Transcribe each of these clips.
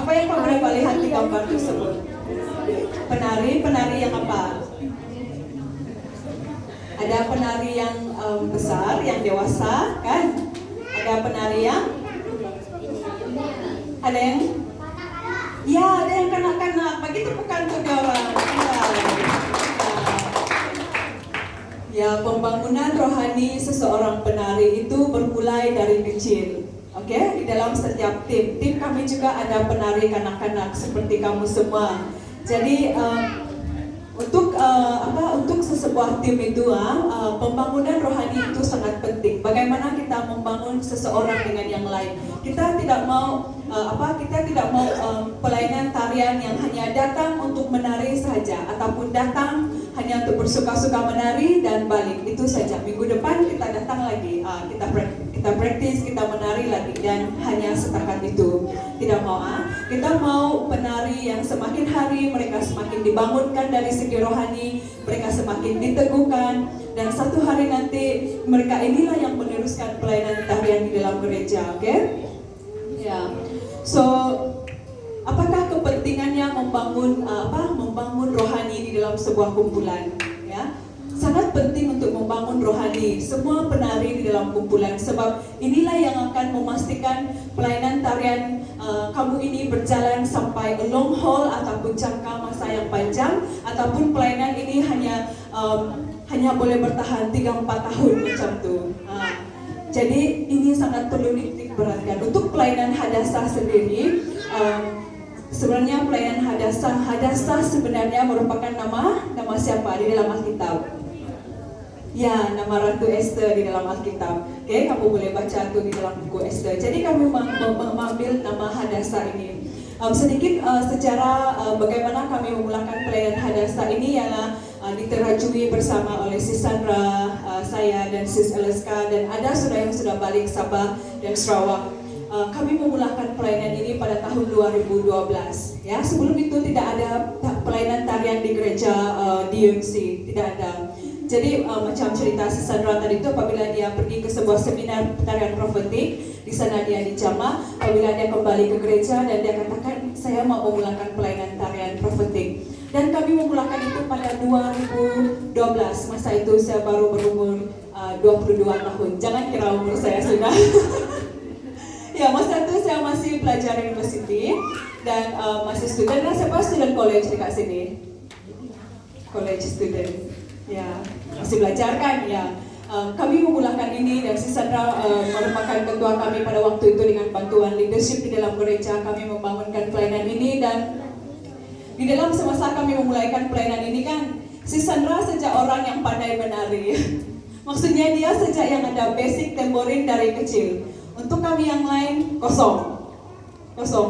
Apa yang kamu dapat lihat di gambar tersebut? Penari yang apa? Ada penari yang besar, yang dewasa, kan? Ada penari yang ada yang ya, ada yang kanak-kanak. Begitu bukan untuk orang. Ya, pembangunan rohani seseorang penari itu bermulai dari kecil. Oke, di dalam setiap tim kami juga ada penari kanak-kanak seperti kamu semua. Jadi untuk sesebuah tim itu pembangunan rohani itu sangat penting. Bagaimana kita membangun seseorang dengan yang lain. Kita tidak mau pelayanan tarian yang hanya datang untuk menari saja ataupun datang hanya untuk bersuka-suka menari dan balik, itu saja. Minggu depan kita datang lagi, kita praktis, kita menari lagi, dan hanya setakat itu. Tidak mau kita mau penari yang semakin hari mereka semakin dibangunkan dari segi rohani, mereka semakin diteguhkan, dan satu hari nanti mereka inilah yang meneruskan pelayanan tarian di dalam gereja. Oke? Ya. So, apakah kepentingannya membangun rohani di dalam sebuah kumpulan? Ya, sangat penting untuk membangun rohani semua penari di dalam kumpulan, sebab inilah yang akan memastikan pelayanan tarian kamu ini berjalan sampai long haul ataupun jangka masa yang panjang, ataupun pelayanan ini hanya boleh bertahan 3-4 tahun macam tu. Jadi ini sangat perlu dititik beratkan. Untuk pelayanan hadasah sendiri, sebenarnya pelayanan hadasah sebenarnya merupakan nama siapa di dalam Alkitab? Ya, nama Ratu Esther di dalam Alkitab. Oke, kamu boleh baca itu di dalam buku Esther. Jadi kami mengambil nama hadasah ini. Sedikit sejarah bagaimana kami memulakan pelayanan hadasah ini ialah diterajui bersama oleh Sis Sandra, saya dan Sis Eleska, dan ada saudara yang sudah balik Sabah dan Sarawak. Kami memulakan pelayanan ini pada tahun 2012. Ya, sebelum itu tidak ada pelayanan tarian di gereja DMC, tidak ada. Jadi macam cerita Sis Sandra tadi itu, apabila dia pergi ke sebuah seminar tarian profetik, di sana dia dijamah. Apabila dia kembali ke gereja dan dia katakan, saya mau memulakan pelayanan tarian profetik. Dan kami memulakan itu pada 2012. Masa itu saya baru berumur 22 tahun. Jangan kira umur saya sudah. Ya, masa itu saya masih pelajar university dan masih student. Dan saya student college dekat sini. College student. Ya, masih belajar kan? Ya. Kami memulakan ini dan Sis Sandra merupakan ketua kami pada waktu itu. Dengan bantuan leadership di dalam gereja, kami membangunkan pelayanan ini. Dan di dalam semasa kami memulaikan pelayanan ini kan, Sis Sandra sejak orang yang pandai menari. Maksudnya dia sejak yang ada basic tamborin dari kecil. Untuk kami yang lain, kosong.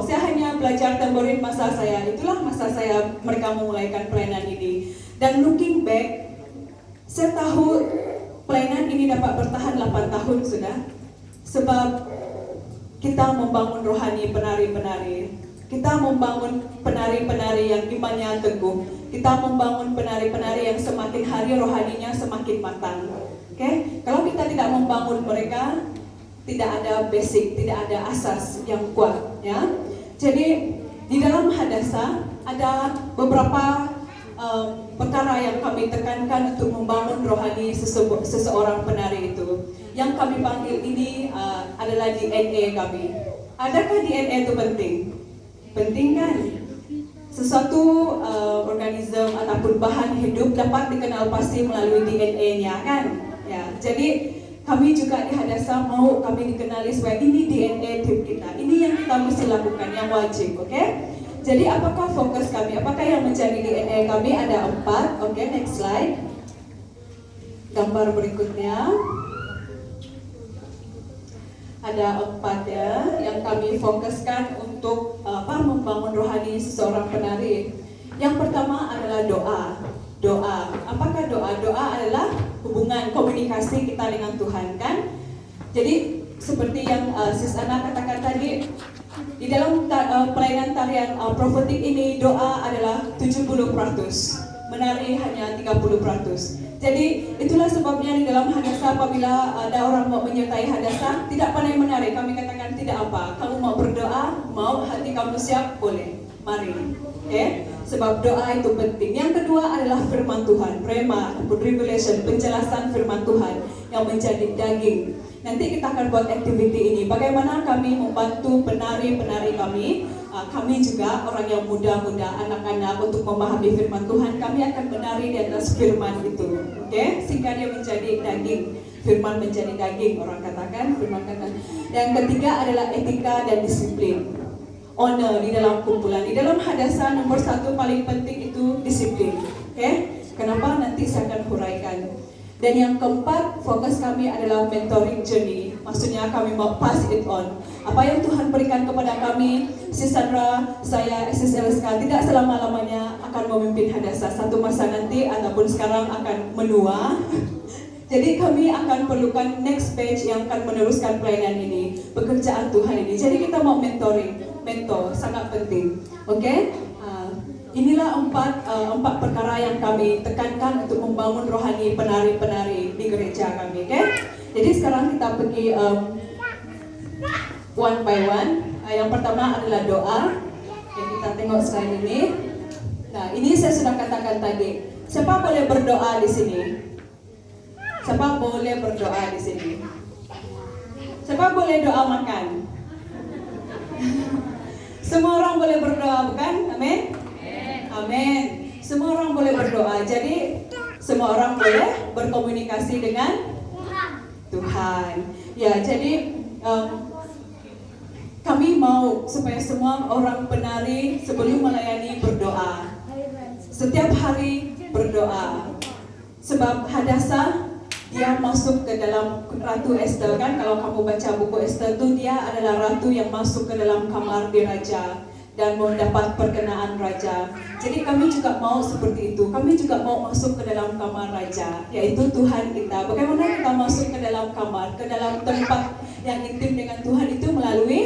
Saya hanya belajar tamborin masa saya. Itulah masa saya mereka memulaikan pelayanan ini. Dan looking back, saya tahu pelayanan ini dapat bertahan 8 tahun sudah. Sebab kita membangun rohani penari-penari. Kita membangun penari-penari yang imannya teguh. Kita membangun penari-penari yang semakin hari rohaninya semakin matang. Oke? Kalau kita tidak membangun mereka, tidak ada basic, tidak ada asas yang kuat, ya. Jadi di dalam hadasah ada beberapa perkara yang kami tekankan untuk membangun rohani seseorang penari itu. Yang kami panggil ini adalah DNA kami. Adakah DNA itu penting? Penting kan? Sesuatu organisme ataupun bahan hidup dapat dikenal pasti melalui DNA-nya kan? Ya, jadi kami juga di hadasah mau kami dikenali sebagai ini DNA tim kita. Ini yang kita mesti lakukan, yang wajib, oke? Jadi apakah fokus kami? Apakah yang menjadi DNA kami? Ada 4. Oke, next slide. Gambar berikutnya. Ada 4 ya, yang kami fokuskan untuk membangun rohani seseorang penari. Yang pertama adalah doa. Apakah doa? Doa adalah hubungan komunikasi kita dengan Tuhan kan? Jadi seperti yang Sis Ana katakan tadi, di dalam pelayanan tarian profetik ini doa adalah 70%. menari hanya 30%. Jadi itulah sebabnya di dalam hadasa apabila ada orang mau menyertai hadasa tidak pandai menari, kami katakan tidak apa. Kamu mau berdoa, mau hati kamu siap, boleh. Mari. Okay? Sebab doa itu penting. Yang kedua adalah firman Tuhan, rema ataupun revelation, penjelasan firman Tuhan yang menjadi daging. Nanti kita akan buat aktiviti ini. Bagaimana kami membantu penari-penari kami. Kami juga orang yang muda-muda, anak-anak untuk memahami firman Tuhan. Kami akan menari di atas firman itu, okay? Sehingga dia menjadi daging. Firman menjadi daging, orang katakan, firman katakan. Yang ketiga adalah etika dan disiplin. Honor di dalam kumpulan. Di dalam hadasa nomor 1 paling penting itu disiplin, okay? Kenapa? Nanti saya akan huraikan. Dan yang keempat, fokus kami adalah mentoring journey. Maksudnya kami mau pass it on. Apa yang Tuhan berikan kepada kami, si Sandra, saya, SSLSK, tidak selama-lamanya akan memimpin hadasa. Satu masa nanti ataupun sekarang akan menua. Jadi kami akan perlukan next batch yang akan meneruskan pelayanan ini, pekerjaan Tuhan ini. Jadi kita mau mentoring, mentor, sangat penting. Oke? Inilah empat perkara yang kami tekankan untuk membangun rohani penari-penari di gereja kami, okay? Jadi sekarang kita pergi one by one. Yang pertama adalah doa. Okay, kita tengok slide ini. Nah, ini saya sudah katakan tadi. Siapa boleh berdoa di sini? Siapa boleh berdoa di sini? Siapa boleh doa makan? Semua orang boleh berdoa, bukan? Amin. Amin. Semua orang boleh berdoa. Jadi semua orang boleh berkomunikasi dengan Tuhan. Ya, jadi kami mau supaya semua orang penari sebelum melayani berdoa. Setiap hari berdoa. Sebab hadasa dia masuk ke dalam Ratu Esther, kan? Kalau kamu baca buku Esther itu, dia adalah ratu yang masuk ke dalam kamar di raja dan mendapat perkenaan raja. Jadi kami juga mau seperti itu. Kami juga mau masuk ke dalam kamar raja, yaitu Tuhan kita. Bagaimana kita masuk ke dalam kamar, ke dalam tempat yang intim dengan Tuhan itu melalui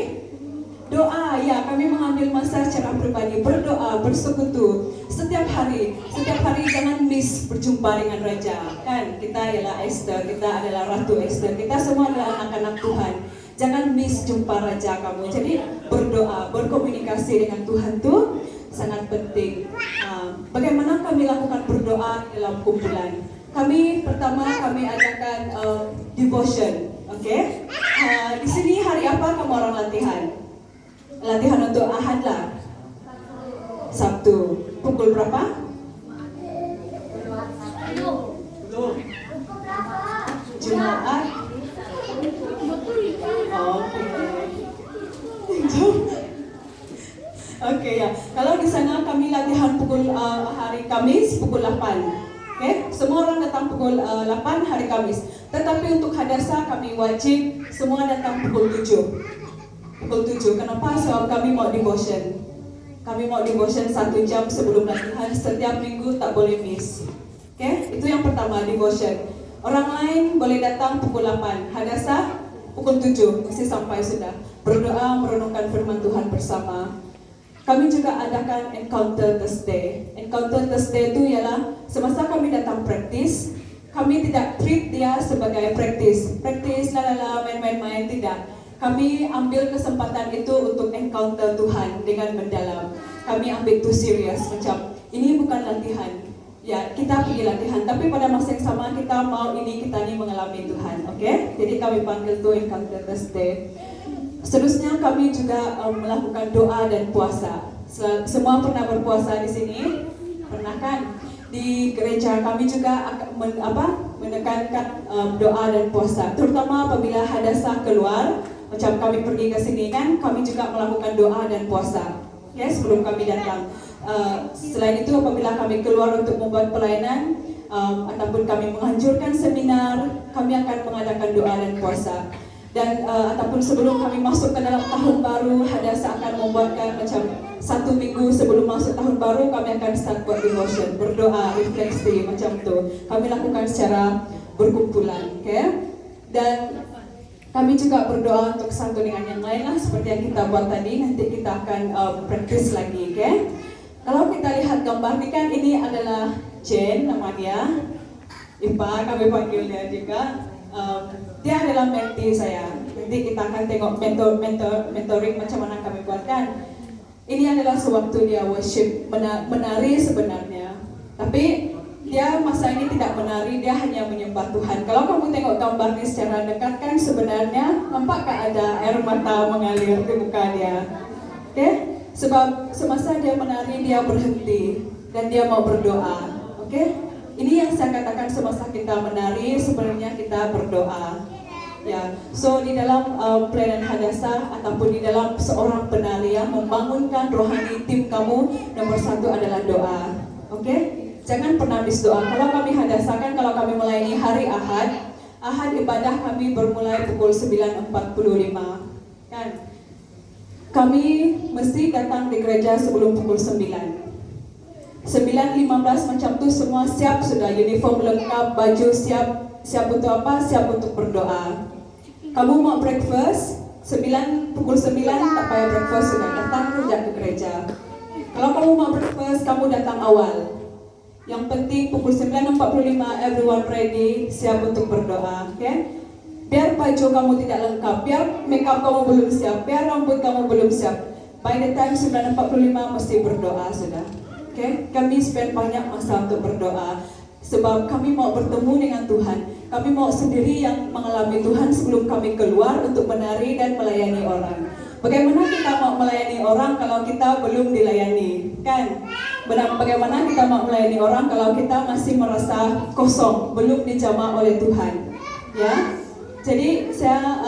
doa. Ya, kami mengambil masa secara pribadi berdoa, bersekutu setiap hari. Setiap hari jangan miss berjumpa dengan raja. Kan kita ialah Esther, kita adalah Ratu Esther. Kita semua adalah anak-anak Tuhan. Jangan miss jumpa raja kamu. Jadi berdoa, berkomunikasi dengan Tuhan tuh sangat penting. Bagaimana kami lakukan berdoa dalam kumpulan? Pertama kami adakan devotion, oke? Okay? Di sini hari apa kamu orang latihan? Latihan untuk Ahad lah. Sabtu. Pukul berapa? Jumat. Oke ya. Kalau di sana kami latihan pukul hari Kamis pukul 8. Oke, semua orang datang pukul 8 hari Kamis. Tetapi untuk hadasa kami wajib semua datang pukul 7. Pukul 7. Kenapa? Sebab kami mau devotion. Kami mau devotion 1 jam sebelum latihan setiap minggu, tak boleh miss. Oke, itu yang pertama, devotion. Orang lain boleh datang pukul 8. Hadasa pukul 7, mesti sampai sudah. Berdoa, merenungkan firman Tuhan bersama. Kami juga adakan Encounter Thursday. Encounter Thursday itu ialah semasa kami datang praktis, kami tidak treat dia sebagai praktis, lalala, main-main, tidak. Kami ambil kesempatan itu untuk encounter Tuhan dengan mendalam. Kami ambil itu serius, macam ini bukan latihan. Ya, kita pergi latihan, tapi pada masa yang sama kita mau kita ini mengalami Tuhan, oke? Jadi kami panggil itu Encounter Thursday. Seterusnya kami juga melakukan doa dan puasa. Semua pernah berpuasa di sini? Pernah kan? Di gereja kami juga menekankan doa dan puasa. Terutama apabila hadasa keluar, macam kami pergi ke sini kan, kami juga melakukan doa dan puasa. Ya, sebelum kami datang. Selain itu apabila kami keluar untuk membuat pelayanan ataupun kami menghancurkan seminar, kami akan mengadakan doa dan puasa. Dan ataupun sebelum kami masuk ke dalam tahun baru, hadasa akan membuatkan macam 1 minggu sebelum masuk tahun baru, kami akan start buat devotion, berdoa, refleksi, macam tu. Kami lakukan secara berkumpulan, okay? Dan kami juga berdoa untuk satu dengan yang lain lah, seperti yang kita buat tadi. Nanti kita akan praktis lagi, okay? Kalau kita lihat gambar ini kan, ini adalah Jen namanya, Ipa kami panggil dia juga. Dia adalah mentee saya. Nanti kita akan tengok mentoring macam mana kami buatkan. Ini adalah sewaktu dia worship, menari sebenarnya. Tapi dia masa ini tidak menari, dia hanya menyembah Tuhan. Kalau kamu tengok gambar ini secara dekat kan sebenarnya nampakkah ada air mata mengalir di muka dia. Oke? Sebab semasa dia menari dia berhenti dan dia mau berdoa. Oke? Ini yang saya katakan semasa kita menari sebenarnya kita berdoa. Ya, so di dalam pelayanan Hadassah ataupun di dalam seorang penari yang membangunkan rohani tim kamu, nomor satu adalah doa. Oke? Jangan pernah miss doa. Kalau kami Hadassah kan, kalau kami melayani hari Ahad ibadah kami bermulai pukul 9.45. Kan? Kami mesti datang di gereja sebelum pukul 9. 9.15 macam tu semua siap sudah, uniform lengkap, baju siap untuk apa? Siap untuk berdoa. Kamu mau breakfast, pukul 9 tak payah breakfast sudah, datang saja ke gereja. Kalau kamu mau breakfast, kamu datang awal. Yang penting pukul 9.45 everyone ready, siap untuk berdoa, okay? Biar baju kamu tidak lengkap, biar makeup kamu belum siap, biar rambut kamu belum siap. By the time 9.45 mesti berdoa sudah. Okay? Kami spend banyak masa untuk berdoa sebab kami mau bertemu dengan Tuhan. Kami mau sendiri yang mengalami Tuhan sebelum kami keluar untuk menari dan melayani orang. Bagaimana kita mau melayani orang kalau kita belum dilayani? Kan? Bagaimana kita mau melayani orang kalau kita masih merasa kosong, belum dijamah oleh Tuhan? Ya. Jadi saya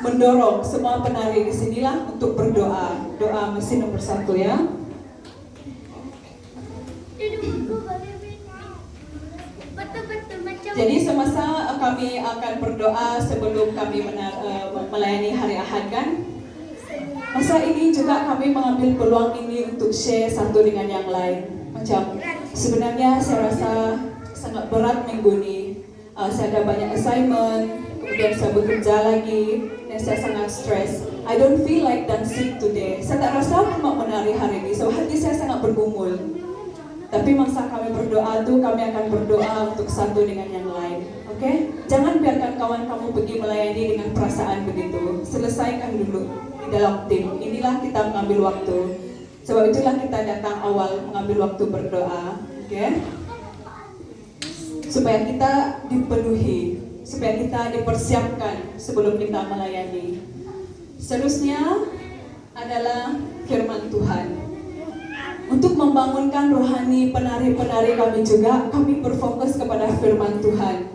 mendorong semua penari di sinilah untuk berdoa. Doa mesti nomor satu ya. Jadi semasa kami akan berdoa sebelum kami melayani hari Ahad kan, masa ini juga kami mengambil peluang ini untuk share satu dengan yang lain. Macam sebenarnya saya rasa sangat berat minggu ini. Saya ada banyak assignment, kemudian saya bekerja lagi, dan saya sangat stres. I don't feel like dancing today. Saya tak rasa mau menari hari ini, so hati saya sangat bergumul. Tapi masa kami berdoa tuh, kami akan berdoa untuk satu dengan yang lain. Oke? Jangan biarkan kawan kamu pergi melayani dengan perasaan begitu. Selesaikan dulu di dalam tim. Inilah kita mengambil waktu. Sebab itulah kita datang awal mengambil waktu berdoa. Oke? Supaya kita dipenuhi, supaya kita dipersiapkan sebelum kita melayani. Seterusnya adalah firman Tuhan. Untuk membangunkan rohani penari-penari kami juga, kami berfokus kepada firman Tuhan.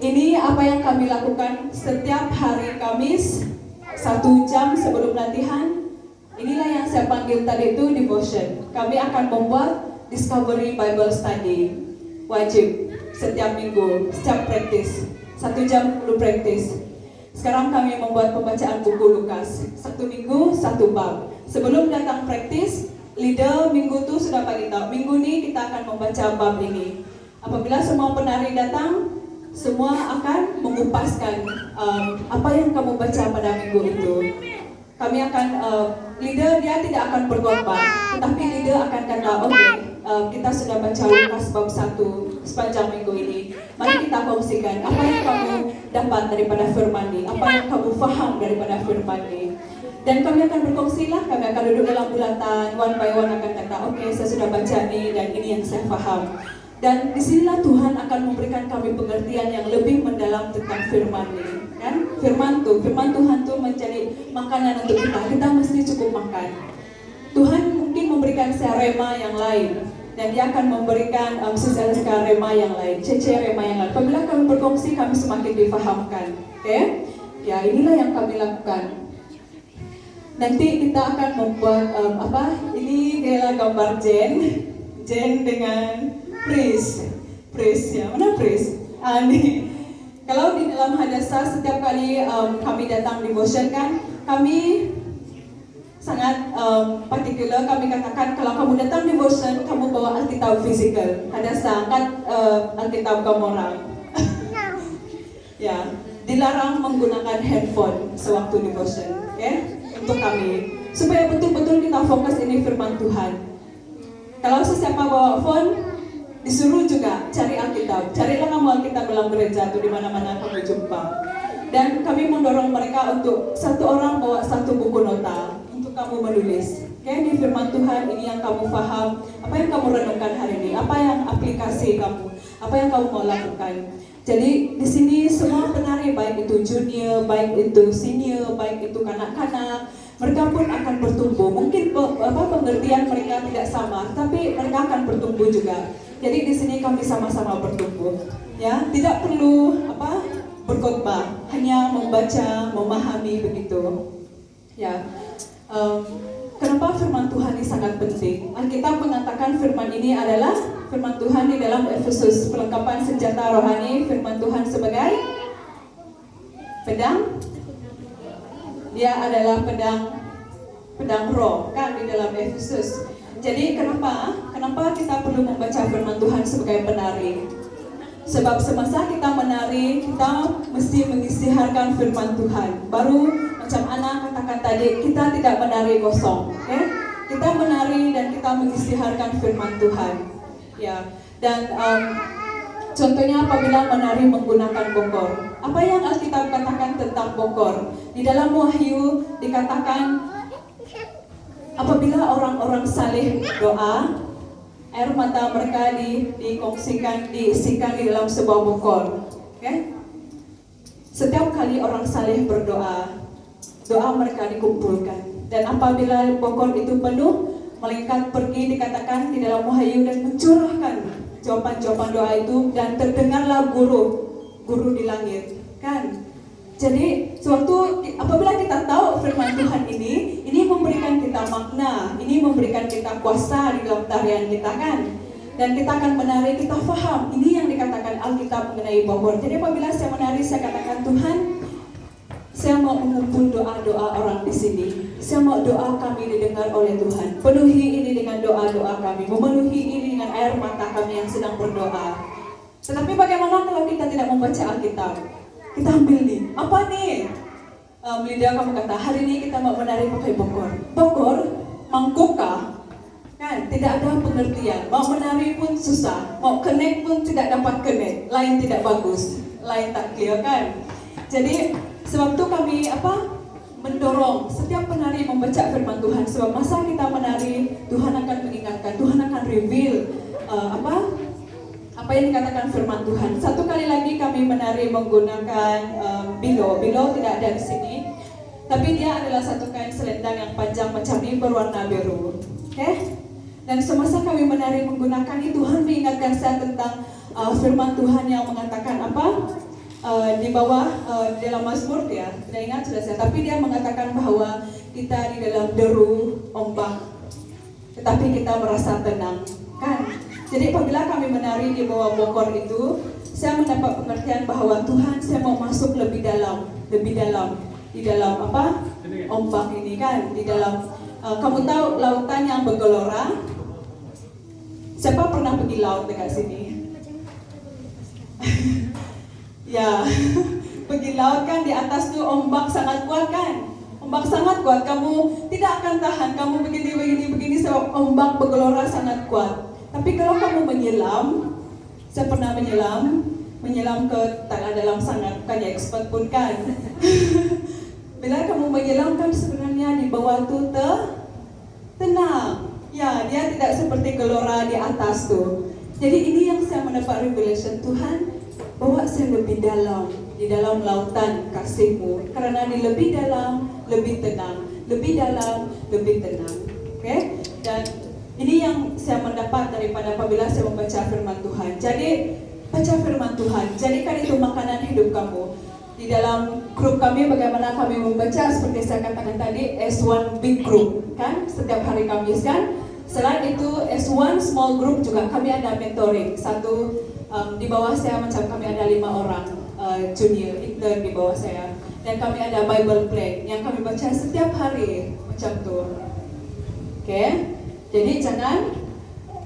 Ini apa yang kami lakukan setiap hari Kamis, 1 jam sebelum latihan. Inilah yang saya panggil tadi itu devotion. Kami akan membuat Discovery Bible Study. Wajib, setiap minggu, setiap praktis. 1 jam dulu praktis. Sekarang kami membuat pembacaan buku Lukas. 1 minggu, 1 bab. Sebelum datang praktis, leader minggu tu sudah bagi tahu, minggu ni kita akan membaca bab ini. Apabila semua penari datang, semua akan mengupaskan apa yang kamu baca pada minggu itu. Kami akan, leader dia tidak akan berkorban, tetapi leader akan kata, okay, kita sudah baca Lukas bab 1 sepanjang minggu ini. Mari kita kongsikan apa yang kamu dapat daripada firman ini, apa yang kamu faham daripada firman ini. Dan kami akan berkongsi lah, kami akan duduk dalam bulatan, one by one akan kata, okay, saya sudah baca ini dan ini yang saya faham. Dan disinilah Tuhan akan memberikan kami pengertian yang lebih mendalam tentang firman ini. Kan? Firman Tuhan itu menjadi makanan untuk kita, kita mesti cukup makan. Tuhan mungkin memberikan saya rema yang lain, dan dia akan memberikan Suzelska rema yang lain, Cece rema yang lain. Apabila kami berkongsi, kami semakin difahamkan. Okay? Ya, inilah yang kami lakukan. Nanti kita akan membuat ini adalah gambar Jen dengan Pris ya, mana Pris? Nih, kalau di dalam Hadassah setiap kali kami datang devotion kan, kami sangat particular, kami katakan kalau kamu datang devotion, kamu bawa Alkitab physical. Hadassah angkat Alkitab kamu orang. Ya, dilarang menggunakan handphone sewaktu devotion, ya. Untuk kami, supaya betul-betul kita fokus ini firman Tuhan. Kalau sesiapa bawa phone, disuruh juga cari Alkitab. Carilah kamu Alkitab dalam gereja atau di mana-mana kamu jumpa. Dan kami mendorong mereka untuk satu orang bawa satu buku nota untuk kamu menulis. Di firman Tuhan ini yang kamu paham, apa yang kamu renungkan hari ini, apa yang aplikasi kamu, apa yang kamu mau lakukan. Jadi di sini semua penari, baik itu junior, baik itu senior, baik itu kanak-kanak, mereka pun akan bertumbuh. Mungkin pengertian mereka tidak sama, tapi mereka akan bertumbuh juga. Jadi di sini kami sama-sama bertumbuh. Ya, tidak perlu berkhotbah, hanya membaca, memahami begitu. Ya, kenapa firman Tuhan ini sangat penting? Alkitab mengatakan firman ini adalah firman Tuhan di dalam Efesus, perlengkapan senjata rohani. Firman Tuhan sebagai pedang. Dia adalah pedang roh kan di dalam Efesus. Jadi kenapa kita perlu membaca firman Tuhan sebagai penari? Sebab semasa kita menari, kita mesti mengisytiharkan firman Tuhan. Baru macam Ana katakan tadi, kita tidak menari kosong, Kita menari dan kita mengisytiharkan firman Tuhan. Ya, dan contohnya apabila menari menggunakan bokor. Apa yang Alkitab katakan tentang bokor? Di dalam Wahyu dikatakan apabila orang-orang saleh doa, air mata mereka diisikan di dalam sebuah bokor. Setiap kali orang saleh berdoa, doa mereka dikumpulkan. Dan apabila bokor itu penuh, malaikat pergi dikatakan di dalam Wahyu dan mencurahkan jawaban-jawaban doa itu, dan terdengarlah guru di langit, kan? Jadi suatu apabila kita tahu firman Tuhan ini memberikan kita makna, ini memberikan kita kuasa di dalam tarian kita, kan? Dan kita akan menari, kita faham ini yang dikatakan Alkitab mengenai bokor. Jadi apabila saya menari, saya katakan, Tuhan, saya mau mengumpul doa-doa orang di sini. Saya mau doa kami didengar oleh Tuhan. Penuhi ini dengan doa-doa kami, memenuhi ini dengan air mata kami yang sedang berdoa. Tetapi bagaimana kalau kita tidak membaca Alkitab? Kita ambil nih, apa nih? Lydia kamu kata, hari ini kita mau menari pakai bokor. Bokor, mangkuka, kan? Tidak ada pengertian. Mau menari pun susah, mau connect pun tidak dapat connect. Lain tidak bagus, lain tak clear, kan? Jadi sebab itu kami mendorong setiap penari membaca firman Tuhan. Sebab masa kita menari, Tuhan akan mengingatkan, Tuhan akan reveal apa yang dikatakan firman Tuhan. Satu kali lagi kami menari menggunakan bilo. Bilo tidak ada di sini, tapi dia adalah satu kain selendang yang panjang macam ini berwarna biru. Dan semasa kami menari menggunakan itu, Tuhan mengingatkan saya tentang firman Tuhan yang mengatakan di bawah dalam Mazmur, ya tidak ingat sudah saya, tapi dia mengatakan bahwa kita di dalam deru ombak, tetapi kita merasa tenang, kan? Jadi apabila kami menari di bawah bokor itu, saya mendapat pengertian bahwa Tuhan, saya mau masuk lebih dalam di dalam ombak ini, kan? Di dalam kamu tahu lautan yang bergelora. Siapa pernah pergi laut dekat sini? Ya, pergi laut, kan? Di atas tuh ombak sangat kuat, kan? Ombak sangat kuat, kamu tidak akan tahan, kamu begini sebab ombak bergelora sangat kuat. Tapi kalau kamu menyelam, saya pernah menyelam ke tanah dalam sangat, bukan ya expert pun, kan? Bila kamu menyelam, kan sebenarnya di bawah tuh tenang. Ya, dia tidak seperti gelora di atas tuh. Jadi ini yang saya mendapat revelation, Tuhan bawa saya lebih dalam, di dalam lautan kasih-Mu. Karena di lebih dalam, lebih tenang. Lebih dalam, lebih tenang. Dan ini yang saya mendapat daripada apabila saya membaca firman Tuhan. Jadi, baca firman Tuhan, jadikan itu makanan hidup kamu. Di dalam grup kami, bagaimana kami membaca, seperti saya katakan tadi, S1 big group, kan? Setiap hari Kamis, kan? Selain itu, S1 small group juga kami ada mentoring. Satu di bawah saya, macam kami ada 5 orang junior intern di bawah saya, dan kami ada Bible plan yang kami baca setiap hari macam tu. Jadi jangan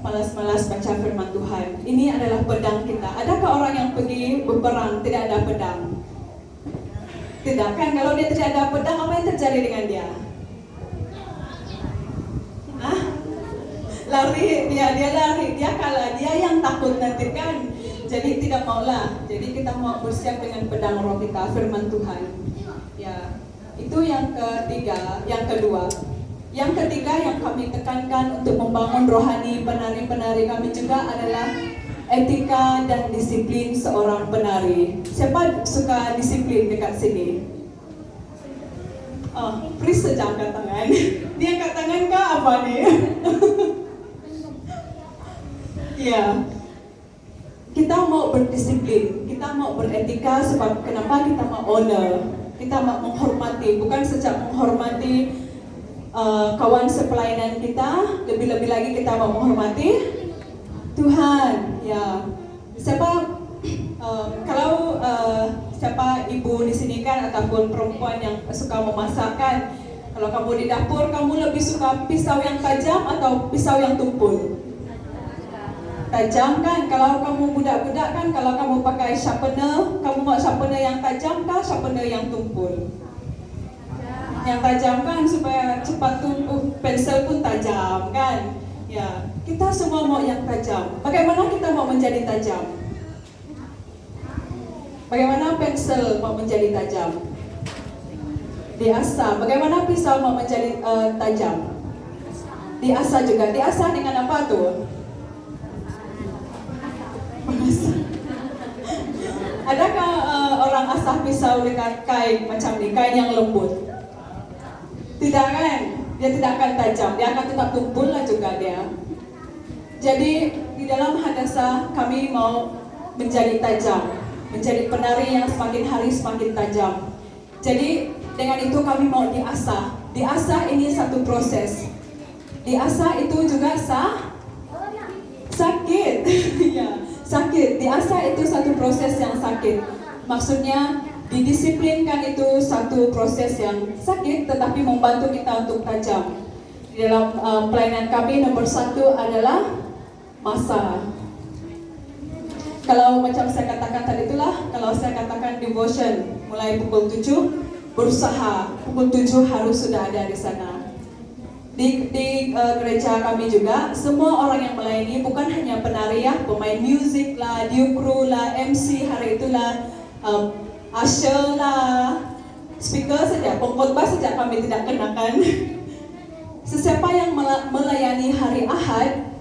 malas-malas baca firman Tuhan. Ini adalah pedang kita. Adakah orang yang pergi berperang tidak ada pedang? Tidak, kan? Kalau dia tidak ada pedang, apa yang terjadi dengan dia? Lari, dia lari, dia kalah, dia yang takut nanti kan. Jadi tidak maulah. Jadi kita mau bersiap dengan pedang roh kita, firman Tuhan. Ya, itu yang ketiga, yang kedua. Yang ketiga yang kami tekankan untuk membangun rohani penari-penari kami juga adalah etika dan disiplin seorang penari. Siapa suka disiplin dekat sini? Oh, please saja angkat tangan. Dia angkat tangan kah apa nih? Ya, kita mau berdisiplin, kita mau beretika sebab kenapa kita mau honor, kita mau menghormati, bukan sejak menghormati kawan sepelayanan kita, lebih-lebih lagi kita mau menghormati Tuhan. Ya, siapa kalau siapa ibu di sini kan ataupun perempuan yang suka memasak kan, kalau kamu di dapur kamu lebih suka pisau yang tajam atau pisau yang tumpul? Tajam kan. Kalau kamu budak-budak kan, kalau kamu pakai sharpener, kamu mau sharpener yang tajam kah, sharpener yang tumpul? Yang tajam kan, supaya cepat tumpul, pensel pun tajam kan. Ya, kita semua mau yang tajam. Bagaimana kita mau menjadi tajam? Bagaimana pensel mau menjadi tajam? Diasah. Bagaimana pisau mau menjadi tajam? Diasah juga. Diasah dengan apa tuh? Adakah orang asah pisau dengan kain macam ni, kain yang lembut? Tidak kan? Dia tidak akan tajam, dia akan tetap tumpul lah juga dia. Jadi di dalam hadasah kami mau menjadi tajam, menjadi penari yang semakin hari semakin tajam. Jadi dengan itu kami mau diasah. Diasah ini satu proses. Diasah itu juga sakit. Ya. Sakit, diasah itu satu proses yang sakit. Maksudnya didisiplinkan itu satu proses yang sakit, tetapi membantu kita untuk tajam. Di dalam pelayanan kami nomor satu adalah masa. Kalau macam saya katakan tadi itulah, kalau saya katakan devotion mulai pukul 7, berusaha pukul 7 harus sudah ada di sana. Di gereja kami juga, semua orang yang melayani bukan hanya penari ya, pemain musik lah, diu kru lah, MC hari itulah, usher lah, speaker saja, pengkhotbah saja kami tidak kenakan. Sesiapa yang melayani hari Ahad,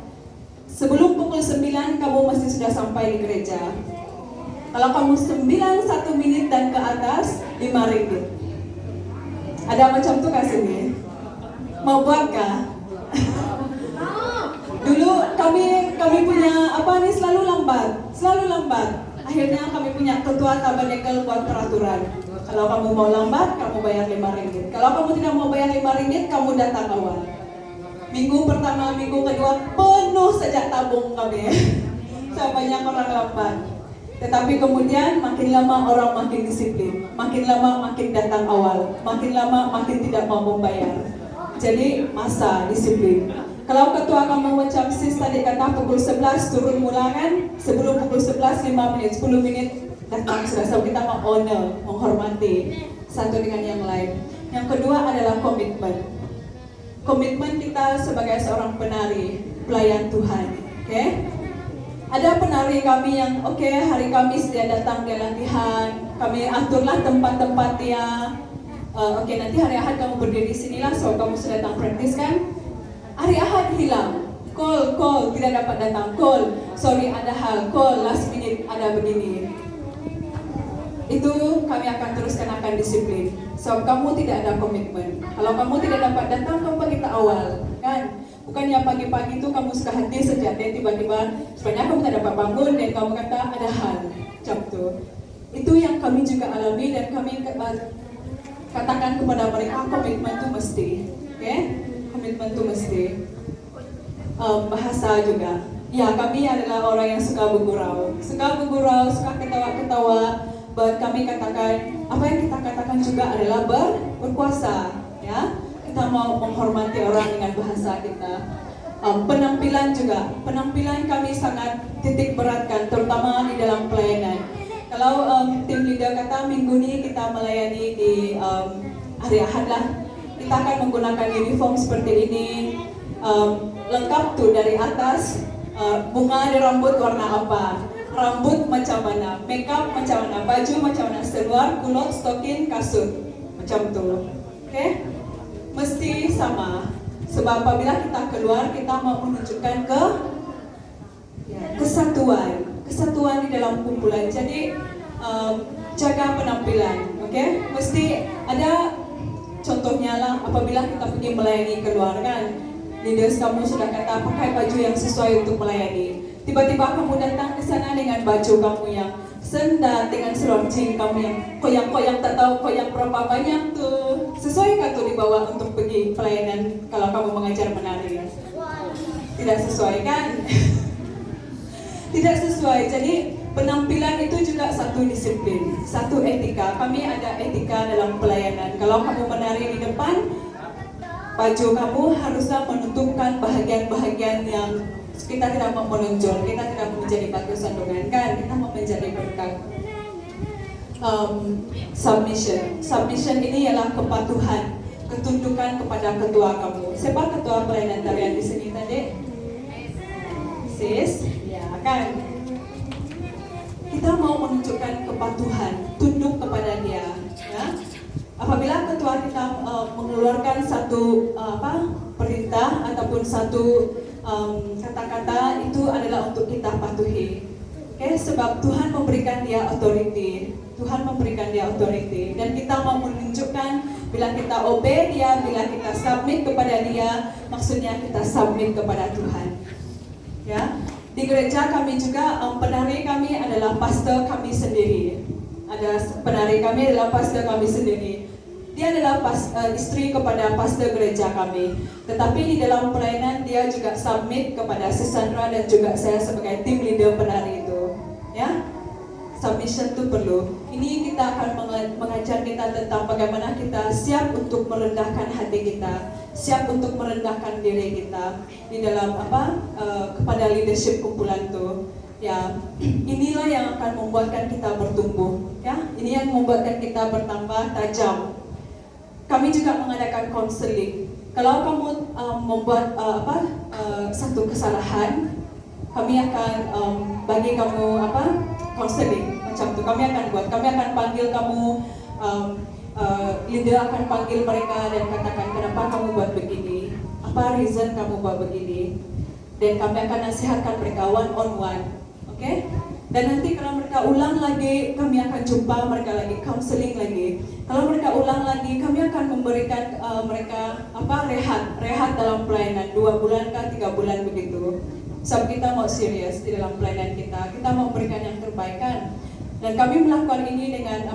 sebelum pukul 9 kamu mesti sudah sampai di gereja. Kalau kamu 9 1 menit dan ke atas, 5 ringgit. Ada macam tu kat sini? Mau buat kah? Dulu kami punya apa nih, selalu lambat. Akhirnya kami punya ketua tabernakel buat peraturan. Kalau kamu mau lambat, kamu bayar 5 ringgit. Kalau kamu tidak mau bayar 5 ringgit, kamu datang awal. Minggu pertama, minggu kedua penuh sejak tabung kami. Banyak orang lambat. Tetapi kemudian makin lama orang makin disiplin, makin lama makin datang awal, makin lama makin tidak mau membayar. Jadi masa disiplin. Kalau ketua kamu macam sis tadi kata pukul 11 turun mula kan, sebelum pukul 11 5 menit, 10 menit datang sudah. So kita mau honor, menghormati satu dengan yang lain. Yang kedua adalah komitmen. Komitmen kita sebagai seorang penari, pelayan Tuhan. Oke? Ada penari kami yang hari Kamis dia datang, dia latihan. Kami aturlah tempat-tempat dia. Nanti hari Ahad kamu berdiri sinilah, so kamu sudah datang praktis kan? Hari Ahad hilang, call, tidak dapat datang, call, sorry ada hal, call, last minute ada begini. Itu kami akan teruskan, akan disiplin. So kamu tidak ada komitmen. Kalau kamu tidak dapat datang, kamu kita awal, kan? Bukannya pagi-pagi itu kamu suka hati saja, dan tiba-tiba sebenarnya kamu tidak dapat bangun dan kamu kata ada hal, macam tu. Itu yang kami juga alami dan kami katakan kepada mereka, komitmen itu mesti, komitmen itu mesti. Bahasa juga. Ya, kami adalah orang yang suka bergurau, suka ketawa-ketawa. But kami katakan, apa yang kita katakan juga adalah berkuasa, ya. Kita mau menghormati orang dengan bahasa kita. Penampilan juga, penampilan kami sangat titik beratkan, terutama di dalam pelayanan. Kalau tim leader kata minggu ini kita melayani di hari Ahad lah, kita akan menggunakan uniform seperti ini. lengkap tuh dari atas, bunga di rambut warna apa, rambut macam mana, makeup macam mana, baju macam mana, seluar, kulot, stokin, kasut, macam tuh. Oke? Mesti sama. Sebab apabila kita keluar, kita mau menunjukkan kesatuan. Kesatuan di dalam kumpulan. Jadi jaga penampilan, oke? Mesti ada contohnya lah apabila kita pergi melayani keluar kan. Leaders kamu sudah kata pakai baju yang sesuai untuk melayani. Tiba-tiba kamu datang ke sana dengan baju kamu yang sendat, dengan seluar jeans kamu yang koyak-koyak tak tahu koyak berapa banyak tuh. Sesuai tuh dibawa untuk pergi pelayanan kalau kamu mengajar menari? Tidak sesuai kan? Tidak sesuai. Jadi penampilan itu juga satu disiplin, satu etika. Kami ada etika dalam pelayanan. Kalau kamu menari di depan, baju kamu haruslah menutupkan bahagian-bahagian yang kita tidak mau menonjol, kita tidak mau menjadi batu sandungan kan, kita mau menjadi berkat. Submission ini ialah kepatuhan, ketundukan kepada ketua kamu. Siapa ketua pelayanan tarian di sini tadi? Sis, ya kan? Kita mau menunjukkan kepatuhan, tunduk kepada dia. Ya? Apabila ketua kita mengeluarkan satu perintah ataupun satu kata-kata, itu adalah untuk kita patuhi. Okay? Sebab Tuhan memberikan dia authority. Tuhan memberikan dia authority. Dan kita mau menunjukkan bila kita obey dia, bila kita submit kepada dia, maksudnya kita submit kepada Tuhan. Ya, di gereja kami juga penari kami adalah pastor kami sendiri. Ada penari kami adalah pastor kami sendiri. Dia adalah istri kepada pastor gereja kami. Tetapi di dalam pelayanan dia juga submit kepada Sis Sandra dan juga saya sebagai tim leader penari itu. Ya, submission itu perlu. Ini kita akan mengajar kita tentang bagaimana kita siap untuk merendahkan hati kita, siap untuk merendahkan diri kita di dalam kepada leadership kumpulan itu. Ya, inilah yang akan membuatkan kita bertumbuh. Ya, ini yang membuatkan kita bertambah tajam. Kami juga mengadakan konseling. Kalau kamu membuat satu kesalahan, kami akan bagi kamu konseling macam itu. Kami akan panggil kamu, leader akan panggil mereka dan katakan kenapa kamu buat begini, apa reason kamu buat begini, dan kami akan nasihatkan mereka one on one, oke? Dan nanti kalau mereka ulang lagi, kami akan jumpa mereka lagi, counseling lagi. Kalau mereka ulang lagi, kami akan memberikan mereka rehat dalam pelayanan 2 bulan ke 3 bulan begitu. Sebab kita mau serius di dalam pelayanan kita mau memberikan yang terbaik kan. Dan kami melakukan ini dengan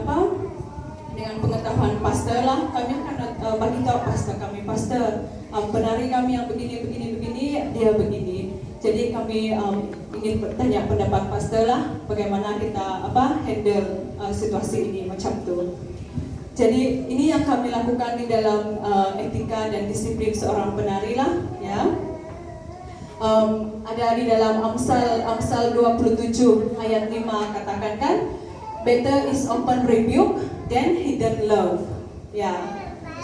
dengan pengetahuan pastor lah. Kami akan bagi tahu pastor kami, pastor penari kami yang begini, dia begini. Jadi kami ingin bertanya pendapat pastor lah, bagaimana kita handle situasi ini macam tu. Jadi ini yang kami lakukan di dalam etika dan disiplin seorang penari lah, ya. Ada di dalam Amsal 27 ayat 5 katakan kan, better is open rebuke than hidden love. Ya,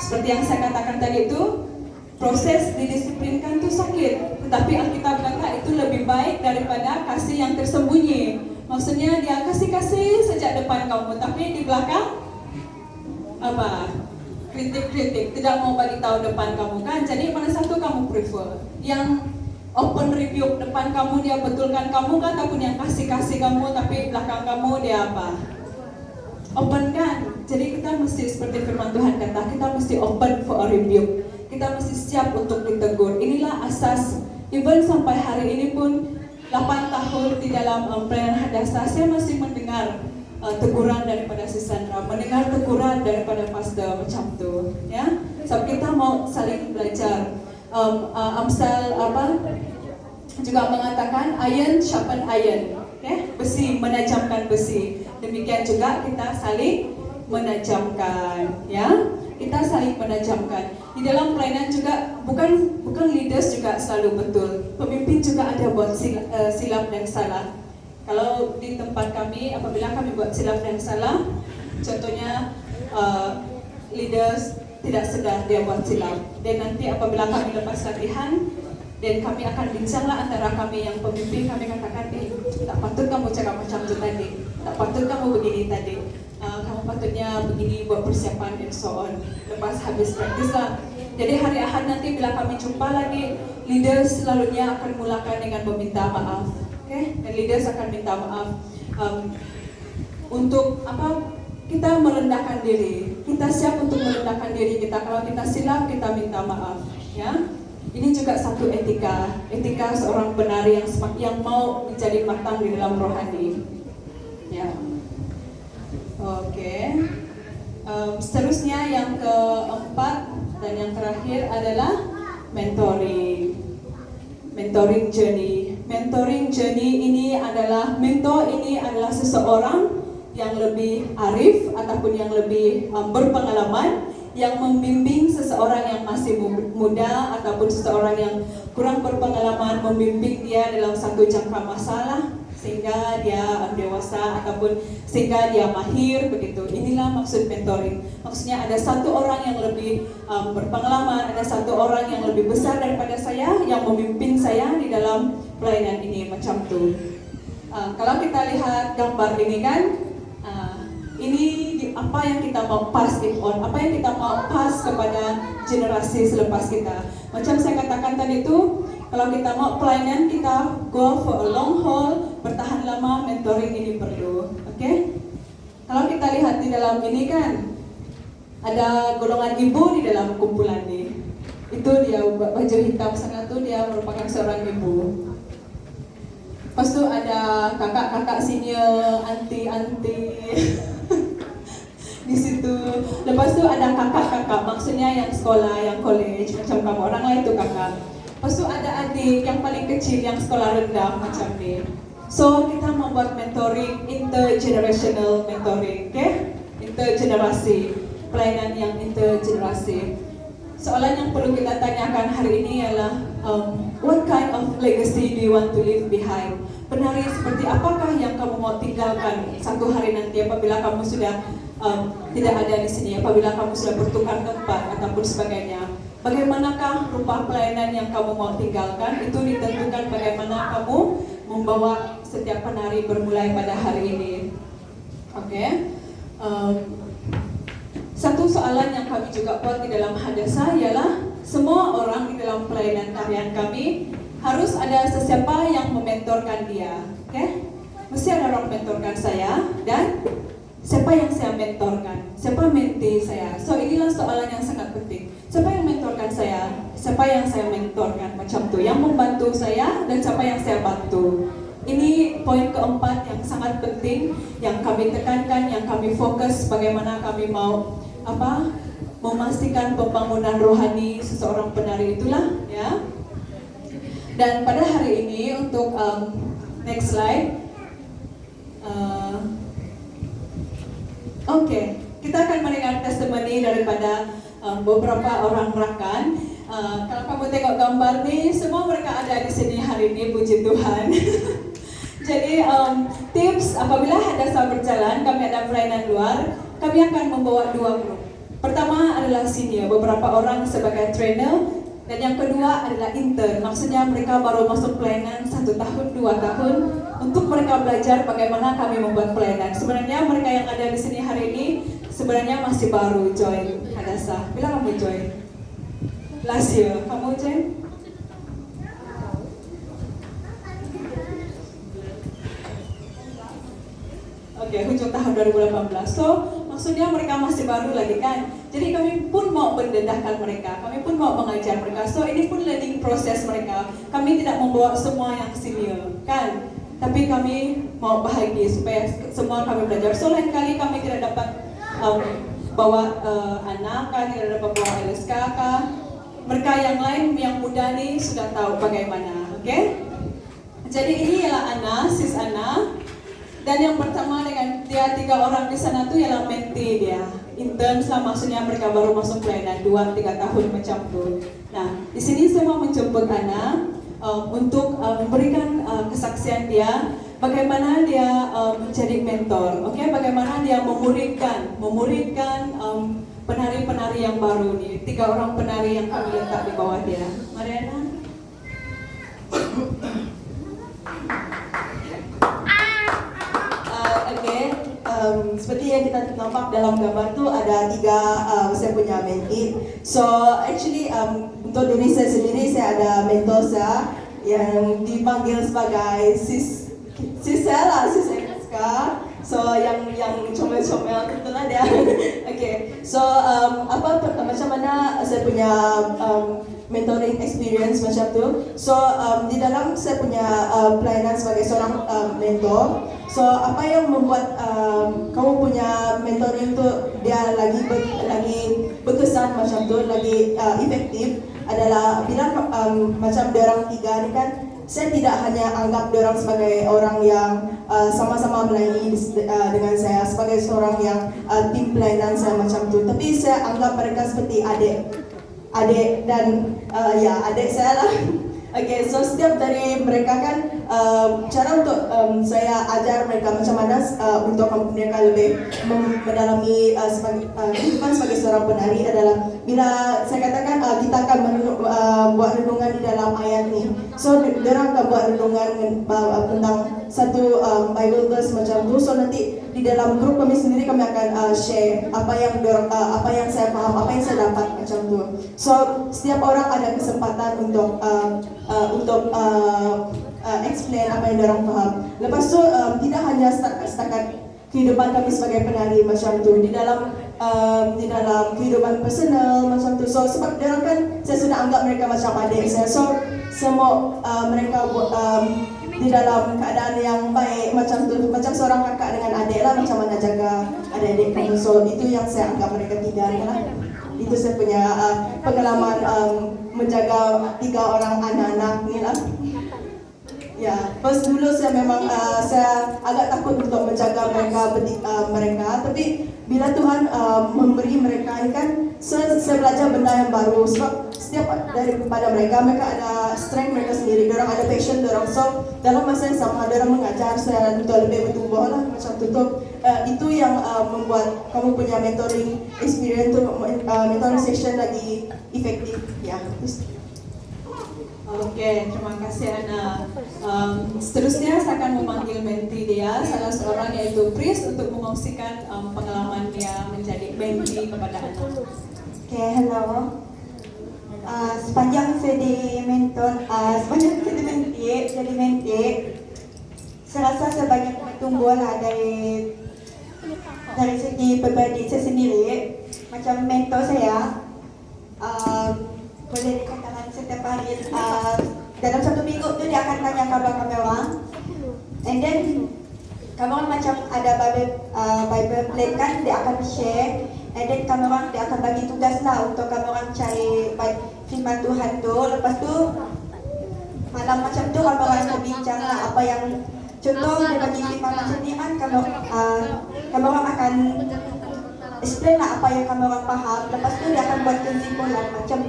seperti yang saya katakan tadi itu, proses didisiplinkan itu sakit, tetapi Alkitab kata itu lebih baik daripada kasih yang tersembunyi. Maksudnya dia kasih sejak depan kamu, tapi di belakang kritik, tidak mau bagi tahu depan kamu kan. Jadi mana satu kamu prefer? Yang open rebuke depan kamu dia betulkan kamu kan, ataupun yang kasih kamu tapi belakang kamu dia open kan. Jadi kita mesti seperti firman Tuhan kata, kita mesti open for a rebuke. Kita mesti siap untuk ditegur. Inilah asas. Even sampai hari ini pun 8 tahun di dalam pelayanan Hadasa, saya masih mendengar teguran daripada Sis Sandra, mendengar teguran daripada pastor macam tu, ya. So kita mau saling belajar. Amsal juga mengatakan iron sharpen iron, okay? Besi menajamkan besi. Demikian juga kita saling menajamkan, ya. Kita saling menajamkan. Di dalam pelayanan juga bukan leaders juga selalu betul. Pemimpin juga ada buat silap dan salah. Kalau di tempat kami, apabila kami buat silap dan salah, contohnya leaders tidak sedar dia buat silap. Dan nanti apabila kami lepas latihan, Dan kami akan bincanglah antara kami yang pemimpin, kami katakan, tak patut kamu cakap macam tu tadi, tak patut kamu begini tadi, kamu patutnya begini buat persiapan dan so on. Lepas habis praktis lah. Jadi hari Ahad nanti bila kami jumpa lagi, leaders selalunya akan mulakan dengan meminta maaf. Okay? Dan leaders akan minta maaf untuk apa? Kita merendahkan diri. Kita siap untuk merendahkan diri kita. Kalau kita silap, kita minta maaf. Ya. Ini juga satu etika seorang penari yang mau menjadi matang di dalam rohani. Ya, oke. Seterusnya yang keempat dan yang terakhir adalah mentoring journey. Mentoring journey ini adalah seseorang yang lebih arif ataupun yang lebih berpengalaman, yang membimbing seseorang yang masih muda ataupun seseorang yang kurang berpengalaman, membimbing dia dalam satu jangka masalah sehingga dia dewasa ataupun sehingga dia mahir begitu. Inilah maksud mentoring. Maksudnya ada satu orang yang lebih berpengalaman, ada satu orang yang lebih besar daripada saya yang memimpin saya di dalam pelayanan ini macam tu. Kalau kita lihat gambar ini kan, ini apa yang kita mau pass it on, apa yang kita mau pass kepada generasi selepas kita. Macam saya katakan tadi itu, kalau kita mau pelayanan, kita go for a long haul, bertahan lama, mentoring ini perlu. Okay? Kalau kita lihat di dalam ini kan, ada golongan ibu di dalam kumpulan ini. Itu dia baju hitam sana tuh, dia merupakan seorang ibu. Lepas itu ada kakak-kakak senior, anti-anti di situ. Lepas itu ada kakak-kakak, maksudnya yang sekolah, yang college, macam kamu orang lain itu kakak. Lepas itu ada adik yang paling kecil yang sekolah rendah macam ni. So kita membuat mentoring, intergenerational mentoring, okay? Intergenerasi, pelayanan yang intergenerasi. Soalan yang perlu kita tanyakan hari ini ialah what kind of legacy do you want to leave behind? Penari seperti apakah yang kamu mau tinggalkan satu hari nanti apabila kamu sudah tidak ada di sini, apabila kamu sudah bertukar tempat ataupun sebagainya. Bagaimanakah rupa pelayanan yang kamu mau tinggalkan? Itu ditentukan bagaimana kamu membawa setiap penari bermulai pada hari ini. Oke. Satu soalan yang kami juga buat di dalam Hadasa ialah semua orang di dalam pelayanan tarian kami harus ada sesiapa yang mementorkan dia. Oke? Mesti ada orang mentorkan saya dan siapa yang saya mentorkan? Siapa mentee saya? So inilah soalan yang sangat penting. Siapa yang mentorkan saya? Siapa yang saya mentorkan? Macam tu. Yang membantu saya dan siapa yang saya bantu. Ini poin keempat yang sangat penting yang kami tekankan, yang kami fokus bagaimana kami mau memastikan pembangunan rohani seseorang penari itulah, ya. Dan pada hari ini untuk next slide. Oke, kita akan mendengar testimoni daripada beberapa orang rakan. Kalau kamu tengok gambar nih, semua mereka ada di sini hari ini, puji Tuhan. Jadi tips apabila Hadasa berjalan, kami ada pelayanan luar, kami akan membawa dua grup. Pertama adalah senior, beberapa orang sebagai trainer, dan yang kedua adalah intern. Maksudnya mereka baru masuk pelayanan 1 tahun, 2 tahun, untuk mereka belajar bagaimana kami membuat pelayanan. Sebenarnya mereka yang ada di sini hari ini sebenarnya masih baru join Hadasa. Bila kamu join? Last year, kamu join? Oke, hujung tahun 2018. So, maksudnya mereka masih baru lagi kan. Jadi kami pun mau mendedahkan mereka, kami pun mau mengajar mereka. So, ini pun learning proses mereka. Kami tidak membawa semua yang senior, kan? Tapi kami mau bahagia supaya semua kami belajar. So, lain kali kami tidak dapat bawa anak kan, tidak dapat bawa LSK kan. Mereka yang lain, yang muda nih sudah tahu bagaimana, oke? Jadi ini ialah Ana, sis Ana. Dan yang pertama dengan dia 3 orang di sana tuh ialah mentee dia. Intern lah, maksudnya mereka baru masuk pelayanan 2-3 tahun macam tu. Nah, di sini semua menjemput Ana untuk memberikan kesaksian dia, bagaimana dia menjadi mentor, oke? Bagaimana dia memuridkan penari-penari yang baru nih, 3 orang penari yang kami letak di bawah dia. Mariana. seperti yang kita nampak dalam gambar tu ada 3 saya punya mentee. So actually untuk diri saya sendiri saya ada mentor saya yang dipanggil sebagai sis Sela, sis Eska. So yang comel-comel itulah dia. Okay. So macam mana saya punya mentoring experience macam tu. So di dalam saya punya pelayanan sebagai seorang mentor. So apa yang membuat kamu punya mentoring tu dia lagi berkesan macam tu, lagi efektif adalah bila macam diorang 3 ni kan, saya tidak hanya anggap diorang sebagai orang yang sama-sama melayani dengan saya sebagai seorang yang tim pelayanan saya macam tu, tapi saya anggap mereka seperti adik dan adik saya lah. Okay, so setiap dari mereka kan cara untuk saya ajar mereka macam mana untuk mereka lebih mendalami kehidupan sebagai seorang penari adalah bila saya katakan kita akan buat renungan di dalam ayat ni. So mereka akan buat renungan tentang satu Bible verse macam tu. So nanti di dalam grup kami sendiri kami akan share apa yang saya faham, apa yang saya dapat macam tu. So setiap orang ada kesempatan untuk explain apa yang orang faham. Lepas tu tidak hanya setakat kehidupan kami sebagai penari macam tu, di dalam kehidupan personal macam tu. So sebab orang kan saya sudah anggap mereka macam adik saya. So semua mereka di dalam keadaan yang baik macam tu, macam seorang kakak dengan adik lah, macam mana jaga adik-adik kamu. So itu yang saya anggap mereka 3 ni lah. Itu saya punya pengalaman menjaga 3 orang anak-anak ni lah. Ya, first dulu saya memang saya agak takut untuk menjaga mereka, tapi bila Tuhan memberi mereka ini kan, saya belajar benda yang baru. Sebab setiap daripada mereka ada strength mereka sendiri, orang ada passion orang. So dalam masa yang sama, orang mengajar saya untuk lebih bertumbuh lah macam tu. Itu yang membuat kamu punya mentoring experience tu, mentoring session lagi efektif. Ya. Oke, terima kasih Ana. Seterusnya saya akan memanggil mentee dia, salah seorang yaitu Pris, untuk mengongsikan pengalaman dia menjadi mentee kepada Ana. Oke, hello. Sepanjang saya di mentee, saya rasa saya banyak bertumbuh lah dari segi pribadi saya sendiri. Macam mentor saya, boleh dikatakan setiap hari dalam 1 minggu tu dia akan tanya khabar kami orang, and then kami orang macam ada Bible plan kan, dia akan share, and then kami orang dia akan bagi tugas lah untuk kami orang cari firman Tuhan tu. Lepas tu malam macam tu kami orang berbincang lah apa yang contoh dia bagi firman macam ni kan, kami orang akan explain lah apa yang kami orang faham. Lepas tu dia akan buat kesimpulan macam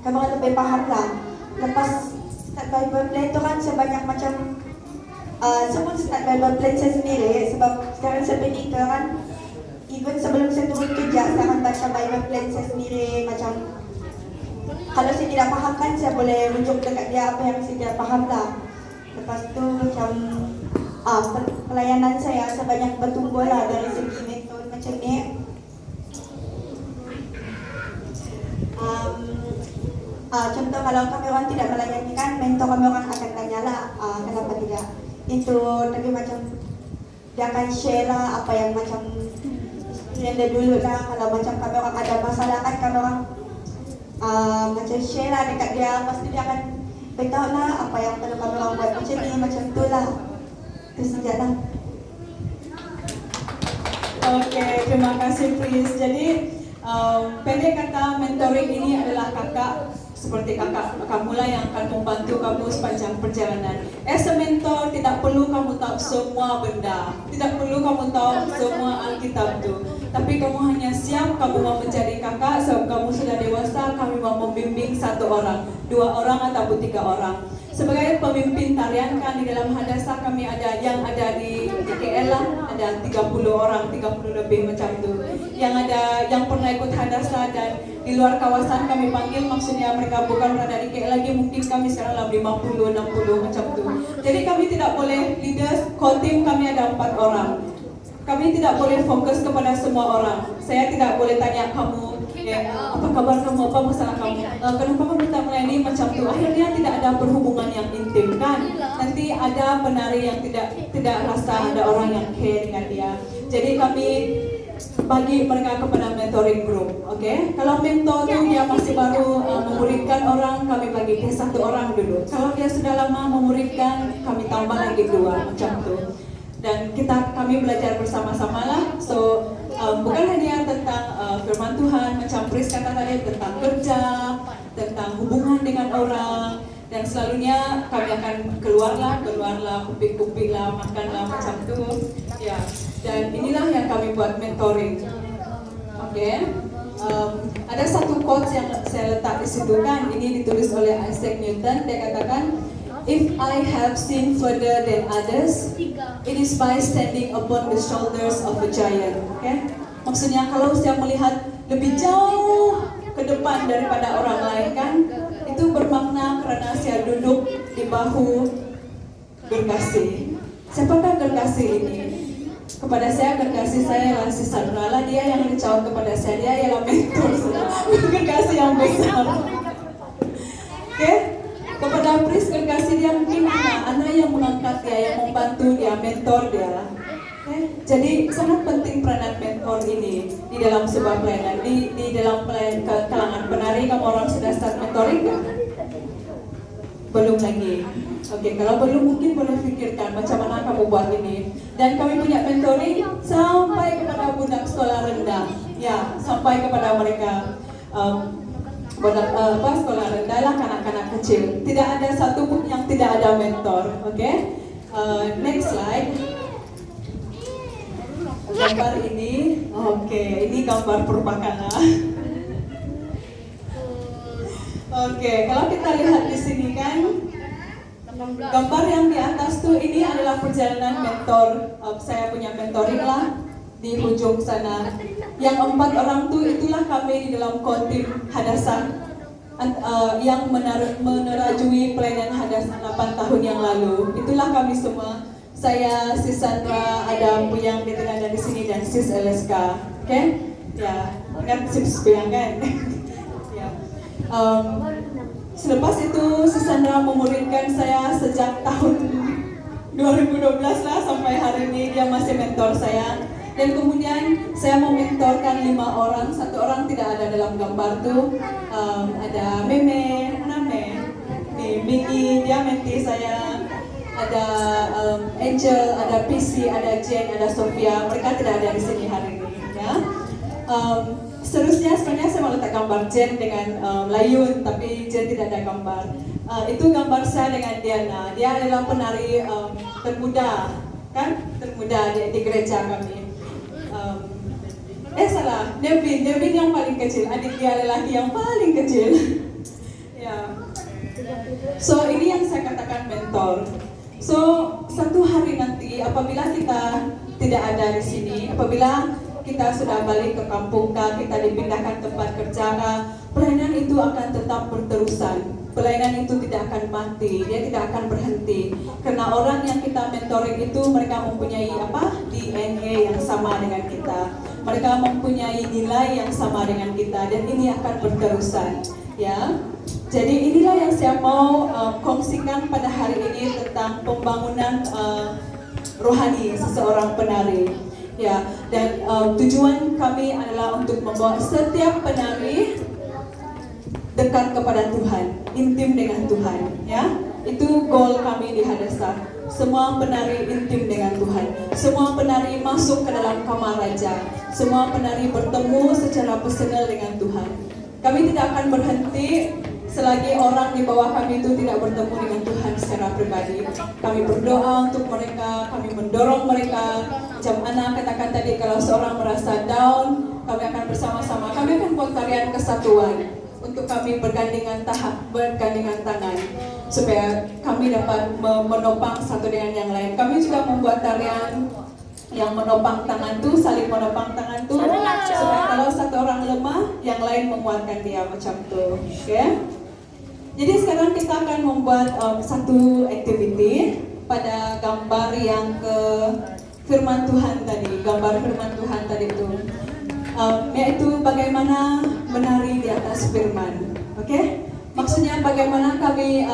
kami orang lebih faham lah. Lepas start Bible plan tu kan saya banyak macam saya pun start Bible plan saya sendiri. Sebab sekarang saya pendidikan kan, even sebelum saya turun kerja saya akan baca Bible plan saya sendiri. Macam kalau saya tidak faham kan, saya boleh rujuk dekat dia apa yang saya tidak faham lah. Lepas tu macam pelayanan saya banyak bertumbuh lah dari segi metode macam ni. Contoh kalau kami orang tidak melayani kan, mentor kami orang akan tanya lah kenapa tidak itu, tapi macam dia akan share lah apa yang macam yang dari dulu lah. Kalau macam kami orang ada masalah kan, kami orang macam share lah dekat dia. Pasti dia akan beritahu lah apa yang perlu kami orang buat macam ni, macam tu lah. Itu saja lah. Oke, terima kasih Pris. Jadi pendek kata, mentoring ini adalah kakak, seperti kakak kamu lah yang akan membantu kamu sepanjang perjalanan. As a mentor, tidak perlu kamu tahu semua benda, tidak perlu kamu tahu semua Alkitab itu. Tapi kamu hanya siap, kamu mau menjadi kakak, sebab kamu sudah dewasa, kami mau membimbing 1 orang, 2 orang ataupun 3 orang. Sebagai pemimpin tarian kan, di dalam Hadasa kami ada yang ada di KL lah, ada 30 orang, 30 lebih macam tu. Yang pernah ikut Hadasa dan di luar kawasan kami panggil, maksudnya mereka bukan berada di KL lagi, mungkin kami sekarang dalam 50, 60 macam tu. Jadi kami tidak boleh leaders, core team kami ada 4 orang. kami tidak boleh fokus kepada semua orang. Saya tidak boleh tanya kamu, apa kabar kamu, apa masalah kamu, kenapa kamu tak melayani macam tu. Akhirnya tidak ada perhubungan yang intim kan. Nanti ada penari yang tidak rasa ada orang yang care dengan dia. Jadi kami bagi mereka kepada mentoring group, okay? Kalau mentor tu dia masih baru memuridkan orang, kami bagi dia 1 orang dulu. Kalau dia sudah lama memuridkan, kami tambah lagi 2 macam tu. Dan kami belajar bersama-sama lah. So bukan hanya tentang firman Tuhan, macam Pris kata tadi, tentang kerja, tentang hubungan dengan orang. Dan selalunya kami akan keluarlah, kupik-kupik lah, makanlah macam tu. Ya. Dan inilah yang kami buat mentoring. Okay. Ada satu quotes yang saya letak di situ kan. Ini ditulis oleh Isaac Newton. Dia katakan, "If I have seen further than others, it is by standing upon the shoulders of a giant." Okay. Maksudnya kalau saya melihat lebih jauh ke depan daripada orang lain kan, itu bermakna karena saya duduk di bahu Gergasi. Siapakah Gergasi ini? Kepada saya, Gergasi saya ialah si Sandra lah. Dia yang dicawat kepada saya, dia ialah mentor Gergasi yang besar. Okay? Kepada Pris, Gergasi dia mungkin anak yang mengangkat dia, yang membantu dia, mentor dia. Okay? Jadi sangat penting peranan mentor ini di dalam sebuah pelayanan. Di dalam kalangan penari, kamu orang sudah start mentoring kan? Belum lagi. Oke, kalau belum mungkin boleh fikirkan macam mana kamu buat ini. Dan kami punya mentoring sampai kepada budak sekolah rendah. Ya, sampai kepada mereka sekolah rendah lah, kanak-kanak kecil. Tidak ada satu pun yang tidak ada mentor. Oke, next slide. Gambar ini, oke, ini gambar Purbakala. Oke, kalau kita lihat di sini kan, gambar yang di atas tuh ini adalah perjalanan mentor. Saya punya mentoring lah di ujung sana. Yang 4 orang tuh itulah kami di dalam kotim Hadassah yang menerajui pelayanan Hadassah 8 tahun yang lalu. Itulah kami semua. Saya, Sis Sandra, ada Puyang di tengah dan di sini, dan Sis LSK. Oke? Ya, ingat Sis Puyang kan? Ya. Selepas itu, Sis Sandra memuridkan saya sejak tahun 2012 lah sampai hari ini. Dia masih mentor saya. Dan kemudian saya mementorkan 5 orang. 1 orang tidak ada dalam gambar tuh. Ada Meme, Miki, dia menti saya. Ada Angel, ada PC, ada Jane, ada Sofia. Mereka tidak ada di sini hari ini. Ya. Seterusnya sebenarnya saya mau letak gambar Jen dengan Layun, tapi Jen tidak ada gambar. Itu gambar saya dengan Diana. Dia adalah penari termuda, kan? Termuda di gereja kami. Salah, Devin yang paling kecil. Adik dia lelaki yang paling kecil. Ya. So ini yang saya katakan mentor. So satu hari nanti apabila kita tidak ada di sini, apabila kita sudah balik ke kampung kita dipindahkan tempat kerja pelayanan itu akan tetap berterusan. Pelayanan itu tidak akan mati, dia tidak akan berhenti. Karena orang yang kita mentoring itu mereka mempunyai DNA yang sama dengan kita. Mereka mempunyai nilai yang sama dengan kita dan ini akan berterusan. Ya. Jadi inilah yang saya mau kongsikan pada hari ini tentang pembangunan rohani seseorang penari. Ya, dan tujuan kami adalah untuk membawa setiap penari dekat kepada Tuhan, intim dengan Tuhan. Ya, itu goal kami di Hadassah. Semua penari intim dengan Tuhan. Semua penari masuk ke dalam kamar raja. Semua penari bertemu secara personal dengan Tuhan. Kami tidak akan berhenti selagi orang di bawah kami itu tidak bertemu dengan Tuhan secara pribadi. Kami berdoa untuk mereka, kami mendorong mereka. Macam Ana katakan tadi, kalau seorang merasa down, kami akan bersama-sama. Kami akan buat tarian kesatuan untuk kami bergandengan tangan supaya kami dapat menopang satu dengan yang lain. Kami juga membuat tarian yang menopang tangan tuh, saling menopang tangan tuh, supaya kalau satu orang lemah, yang lain menguatkan dia macam tuh. Okay? Jadi sekarang kita akan membuat satu activity pada gambar yang firman Tuhan tadi, gambar firman Tuhan tadi itu, yaitu bagaimana menari di atas firman. Oke? Maksudnya bagaimana kami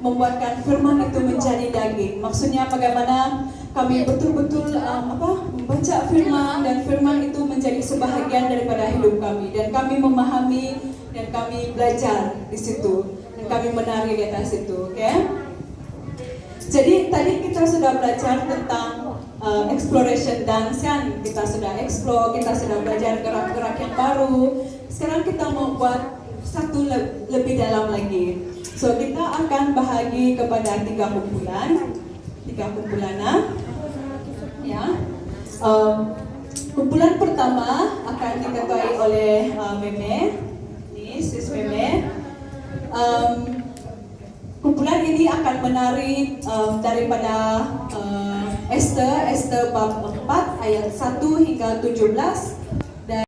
membuatkan firman itu menjadi daging. Maksudnya bagaimana kami betul-betul membaca firman dan firman itu menjadi sebahagian daripada hidup kami, dan kami memahami dan kami belajar di situ dan kami menari di atas itu. Oke? Jadi tadi kita sudah belajar tentang exploration dance kan, kita sudah explore, kita sudah belajar gerak-gerak yang baru. Sekarang kita mau buat satu lebih dalam lagi. So kita akan bahagi kepada 3 kumpulan, ya. Kumpulan pertama akan diketuai oleh Meme, nih sis Meme. Kumpulan ini akan menari daripada Esther bab 4 ayat 1 hingga 17.